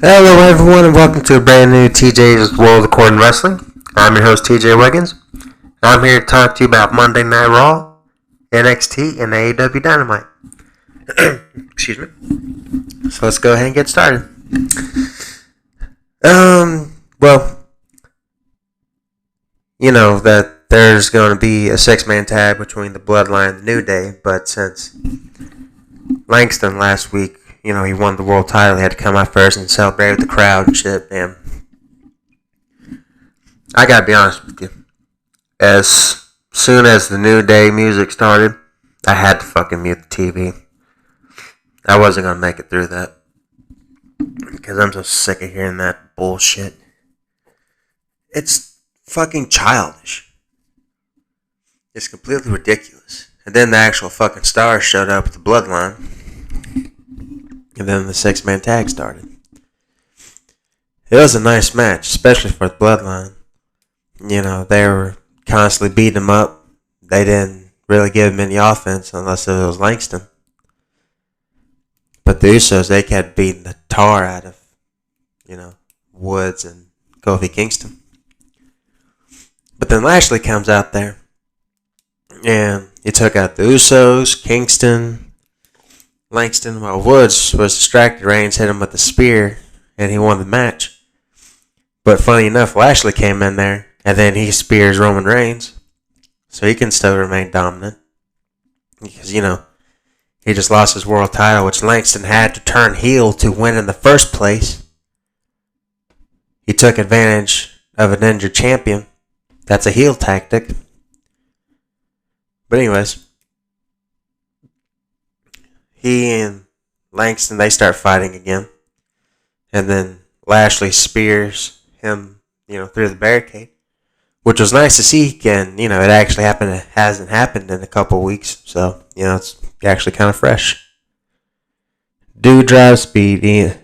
Hello, everyone, and welcome to a brand new TJ's World of Corn Wrestling. I'm your host, TJ Wiggins. I'm here to talk to you about Monday Night Raw, NXT, and AEW Dynamite. Excuse me. So let's go ahead and get started. Well, you know that there's going to be a six-man tag between the Bloodline and the New Day, but since Langston last week, he won the world title, he had to come out first and celebrate with the crowd and shit, man. I gotta be honest with you. As soon as the New Day music started, I had to fucking mute the TV. I wasn't gonna make it through that. Because I'm so sick of hearing that bullshit. It's fucking childish. It's completely ridiculous. And then the actual fucking stars showed up with the Bloodline. And then the six-man tag started. It was a nice match, especially for the Bloodline. They were constantly beating him up. They didn't really give him any offense unless it was Langston. But the Usos, they kept beating the tar out of, Woods and Kofi Kingston. But then Lashley comes out there. And he took out the Usos, Kingston, Langston, while Woods was distracted. Reigns hit him with a spear, and he won the match. But funny enough, Lashley came in there, and then he spears Roman Reigns, so he can still remain dominant. Because, he just lost his world title, which Langston had to turn heel to win in the first place. He took advantage of an injured champion. That's a heel tactic. But anyways, he and Langston, they start fighting again. And then Lashley spears him, through the barricade. Which was nice to see again. It actually happened. It hasn't happened in a couple weeks. So, it's actually kind of fresh. Doudrop Speed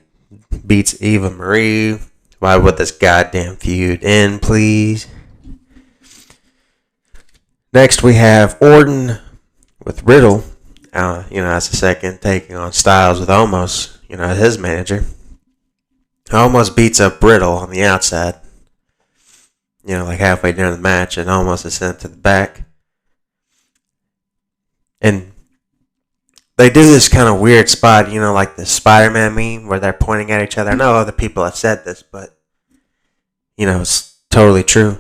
beats Eva Marie. Why would this goddamn feud end, please? Next we have Orton with Riddle. As a second, taking on Styles with Omos, his manager. Omos beats up Riddle on the outside. Like halfway during the match, and Omos is sent to the back. And they do this kind of weird spot, like the Spider-Man meme, where they're pointing at each other. I know other people have said this, but, it's totally true.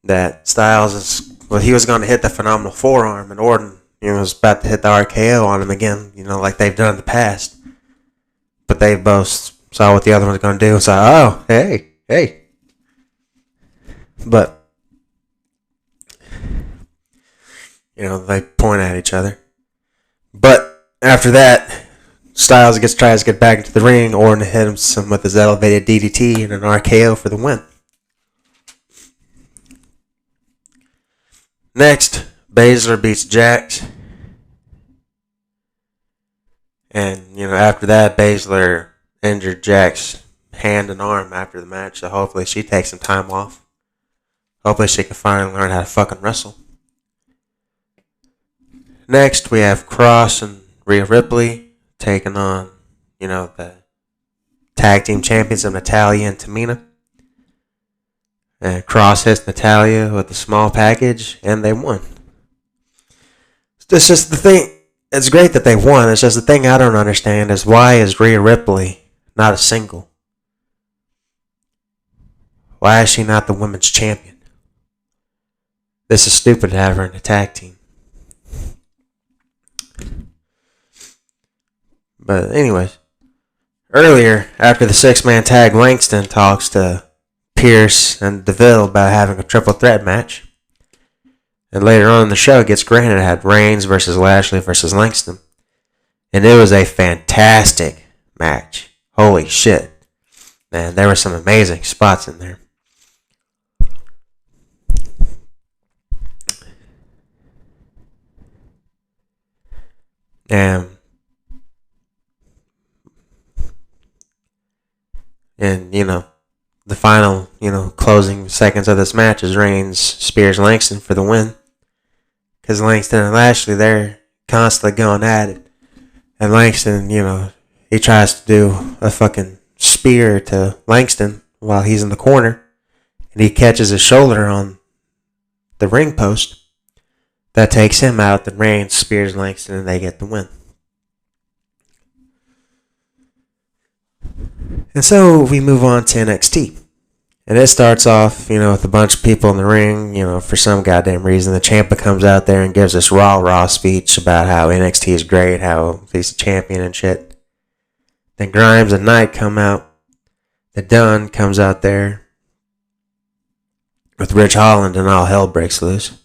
That Styles he was going to hit the phenomenal forearm, and Orton, was about to hit the RKO on him again, like they've done in the past. But they both saw what the other one's going to do and said, oh, hey. But, they point at each other. But after that, Styles tries to get back into the ring. Orton hits him with his elevated DDT and an RKO for the win. Next, Baszler beats Jax. And, after that, Baszler injured Jax's hand and arm after the match. So hopefully she takes some time off. Hopefully she can finally learn how to fucking wrestle. Next, we have Cross and Rhea Ripley taking on, the tag team champions of Natalya and Tamina. And Cross hits Natalya with a small package, and they won. It's just the thing. It's great that they won. It's just the thing I don't understand is why is Rhea Ripley not a single? Why is she not the women's champion? This is stupid to have her in a tag team. But anyways, earlier, after the six-man tag, Langston talks to Pierce and DeVille about having a triple threat match. And later on in the show, it gets granted. It had Reigns versus Lashley versus Langston. And it was a fantastic match. Holy shit. Man, there were some amazing spots in there. And the final, closing seconds of this match is Reigns spears Langston for the win. Because Langston and Lashley, they're constantly going at it. And Langston, he tries to do a fucking spear to Langston while he's in the corner, and he catches his shoulder on the ring post. That takes him out. Then Reigns spears Langston, and they get the win. And so we move on to NXT. And it starts off, with a bunch of people in the ring. For some goddamn reason, the Ciampa comes out there and gives this rah-rah speech about how NXT is great, how he's a champion and shit. Then Grimes and Knight come out. The Dunn comes out there with Rich Holland, and all hell breaks loose.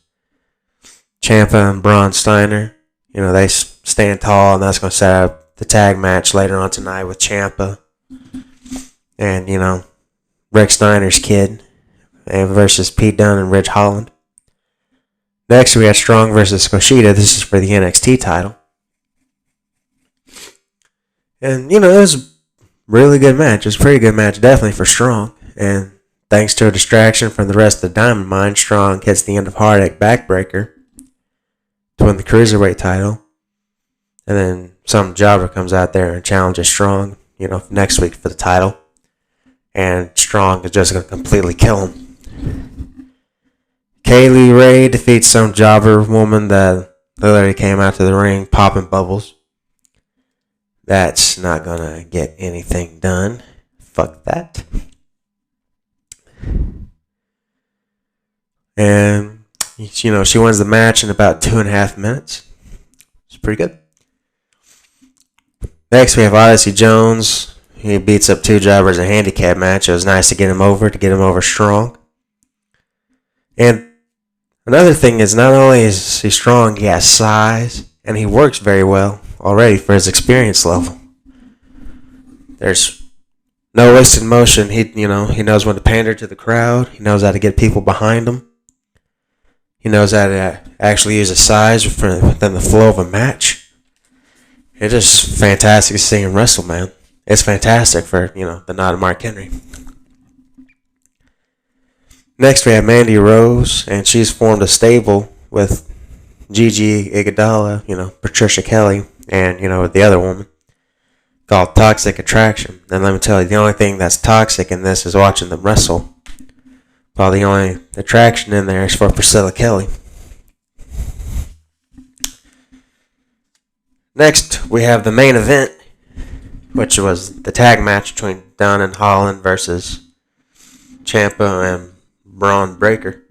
Ciampa and Braun Steiner, they stand tall, and that's going to set up the tag match later on tonight with Ciampa and, Rick Steiner's kid versus Pete Dunne and Rich Holland. Next, we had Strong versus Kushida. This is for the NXT title. And, it was a really good match. It was a pretty good match, definitely for Strong. And thanks to a distraction from the rest of the Dynamite, Strong hits the end of Heartache backbreaker to win the Cruiserweight title. And then some jobber comes out there and challenges Strong, next week for the title. And Strong is just going to completely kill him. Kaylee Ray defeats some jobber woman that literally came out to the ring popping bubbles. That's not going to get anything done. Fuck that. And, she wins the match in about 2.5 minutes. It's pretty good. Next, we have Odyssey Jones. He beats up two jobbers in a handicap match. It was nice to get him over strong. And another thing is, not only is he strong, he has size, and he works very well already for his experience level. There's no wasted motion. He knows when to pander to the crowd. He knows how to get people behind him. He knows how to actually use his size within the flow of a match. It's just fantastic to see him wrestle, man. It's fantastic for, the nod of Mark Henry. Next, we have Mandy Rose, and she's formed a stable with Gigi Iguodala, Patricia Kelly, and, the other woman, called Toxic Attraction. And let me tell you, the only thing that's toxic in this is watching them wrestle. While the only attraction in there is for Priscilla Kelly. Next, we have the main event, which was the tag match between Dunn and Holland versus Ciampa and Braun Breaker.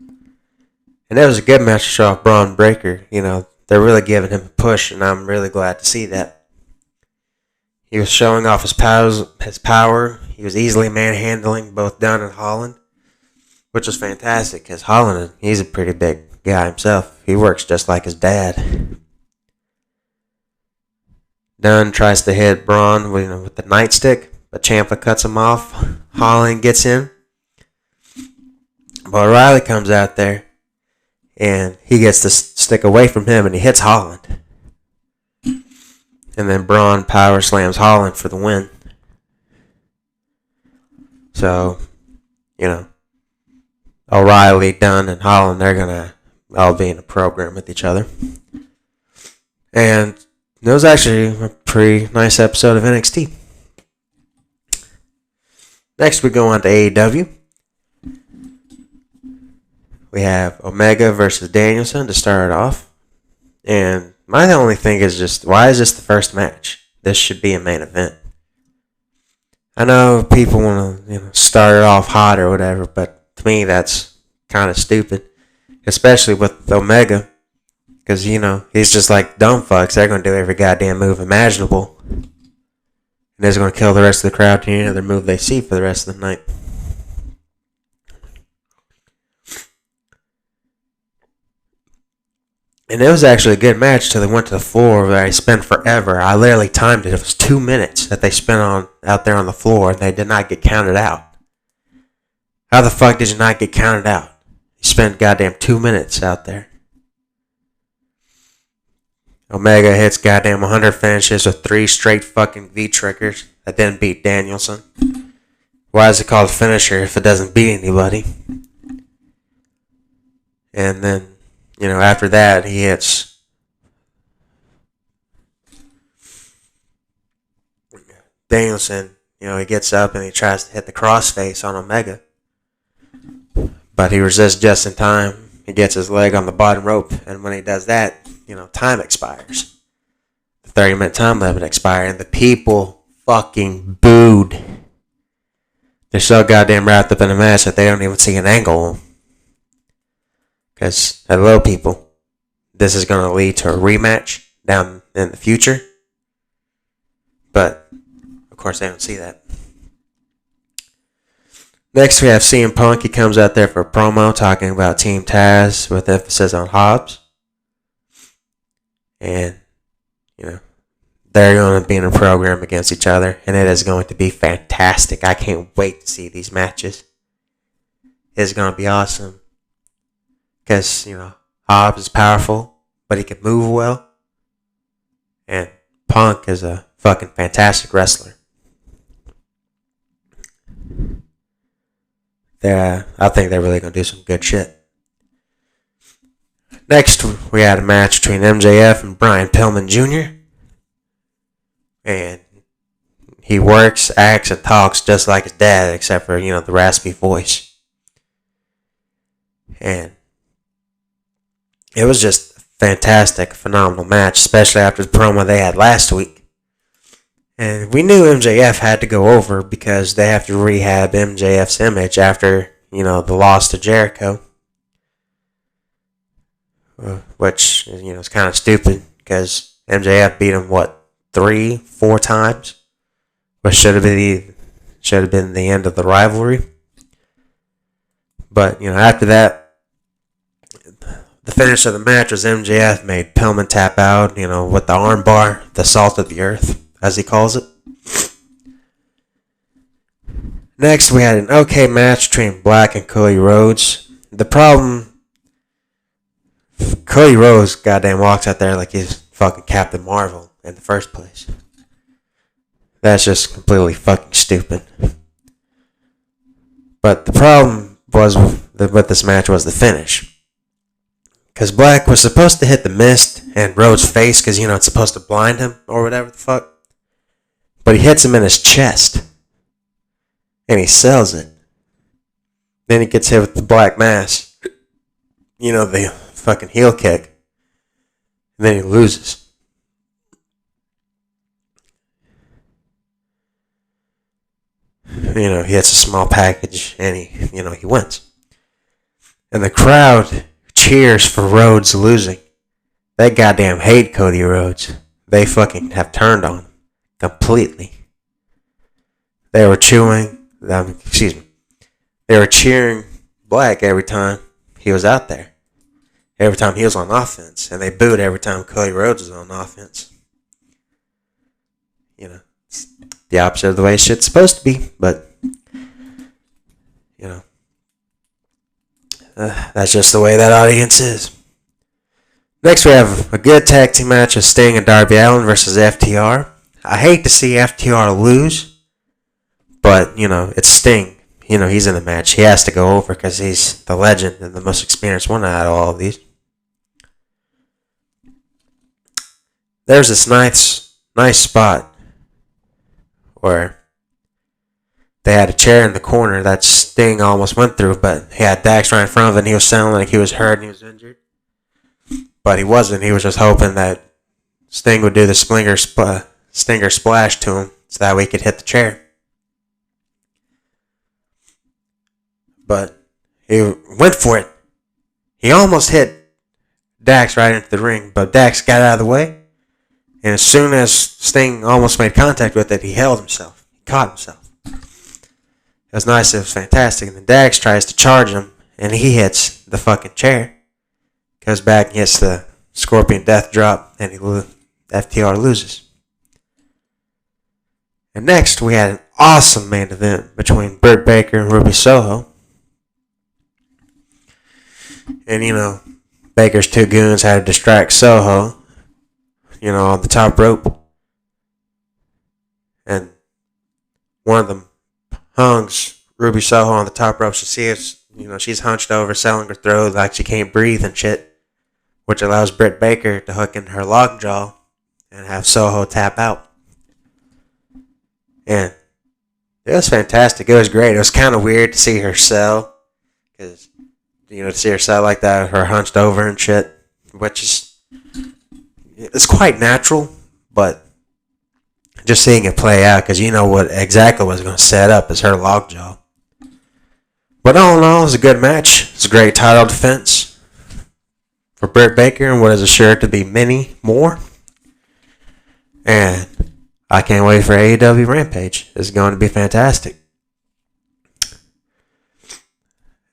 And it was a good match to show off Braun Breaker. They're really giving him a push, and I'm really glad to see that. He was showing off his power. He was easily manhandling both Dunn and Holland, which was fantastic, because Holland, he's a pretty big guy himself. He works just like his dad. Dunn tries to hit Braun with the nightstick, but Ciampa cuts him off. Holland gets in. But O'Reilly comes out there, and he gets to stick away from him, and he hits Holland. And then Braun power slams Holland for the win. So, O'Reilly, Dunn, and Holland, they're going to all be in a program with each other. And it was actually a pretty nice episode of NXT. Next, we go on to AEW. We have Omega versus Danielson to start it off. And my only thing is just, why is this the first match? This should be a main event. I know people want to start it off hot or whatever, but to me that's kind of stupid. Especially with Omega. Because, he's just like dumb fucks. They're going to do every goddamn move imaginable. And they're going to kill the rest of the crowd to any other move they see for the rest of the night. And it was actually a good match till they went to the floor where they spent forever. I literally timed it. It was 2 minutes that they spent out there on the floor, and they did not get counted out. How the fuck did you not get counted out? You spent goddamn 2 minutes out there. Omega hits goddamn 100 finishes with 3 straight fucking V-triggers that didn't beat Danielson. Why is it called a finisher if it doesn't beat anybody? And then, after that, he hits Danielson, he gets up and he tries to hit the crossface on Omega. But he resists just in time. He gets his leg on the bottom rope. And when he does that, time expires. The 30-minute time limit expired. And the people fucking booed. They're so goddamn wrapped up in the match that they don't even see an angle. Because, hello people, this is going to lead to a rematch down in the future. But, of course, they don't see that. Next, we have CM Punk. He comes out there for a promo talking about Team Taz with emphasis on Hobbs. And, they're going to be in a program against each other. And it is going to be fantastic. I can't wait to see these matches. It's going to be awesome. Because, Hobbs is powerful, but he can move well. And Punk is a fucking fantastic wrestler. I think they're really going to do some good shit. Next, we had a match between MJF and Brian Pillman Jr. And he works, acts, and talks just like his dad, except for, the raspy voice. And it was just a fantastic, phenomenal match, especially after the promo they had last week. And we knew MJF had to go over because they have to rehab MJF's image after, the loss to Jericho. Which, is kind of stupid because MJF beat him, 3-4 times? Which should have been the end of the rivalry. But, after that, the finish of the match was MJF made Pillman tap out, with the arm bar, the salt of the earth, as he calls it. Next, we had an okay match between Black and Cody Rhodes. The problem, Cody Rhodes goddamn walks out there like he's fucking Captain Marvel in the first place. That's just completely fucking stupid. But the problem with this match was the finish. Because Black was supposed to hit the mist and Rhodes' face because, it's supposed to blind him or whatever the fuck. But he hits him in his chest. And he sells it. Then he gets hit with the Black Mass. The fucking heel kick. And then he loses. He hits a small package and he wins. And the crowd cheers for Rhodes losing. They goddamn hate Cody Rhodes. They fucking have turned on him completely. They were cheering Black every time he was out there. Every time he was on offense. And they booed every time Cody Rhodes was on offense. It's the opposite of the way shit's supposed to be. But, that's just the way that audience is. Next, we have a good tag team match of Sting and Darby Allin versus FTR. I hate to see FTR lose, but, it's Sting. He's in the match. He has to go over because he's the legend and the most experienced one out of all of these. There's this nice spot where they had a chair in the corner that Sting almost went through, but he had Dax right in front of it, and he was sounding like he was hurt and he was injured. But he wasn't. He was just hoping that Sting would do the stinger splash to him so that way he could hit the chair. But he went for it. He almost hit Dax right into the ring, but Dax got out of the way. And as soon as Sting almost made contact with it, he held himself. He caught himself. It was nice. It was fantastic. And then Dax tries to charge him, and he hits the fucking chair. Goes back and hits the Scorpion Death Drop, and FTR loses. And next, we had an awesome main event between Britt Baker and Ruby Soho. And, Baker's two goons had to distract Soho, on the top rope. And one of them hungs Ruby Soho on the top rope. She's hunched over, selling her throat like she can't breathe and shit, which allows Britt Baker to hook in her lockjaw and have Soho tap out. And It was fantastic. It was great. It was kind of weird to see her sell. Because, to see her sell like that, her hunched over and shit. Which is... It's quite natural, but... Just seeing it play out, because you know what exactly was going to set up is her lockjaw. But all in all, it was a good match. It's a great title defense for Britt Baker, and what is assured to be many more. And I can't wait for AEW Rampage. It's going to be fantastic.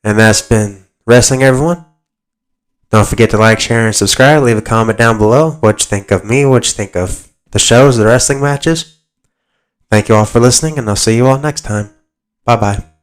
And that's been wrestling, everyone. Don't forget to like, share, and subscribe. Leave a comment down below. What you think of me, what you think of the shows, the wrestling matches. Thank you all for listening, and I'll see you all next time. Bye-bye.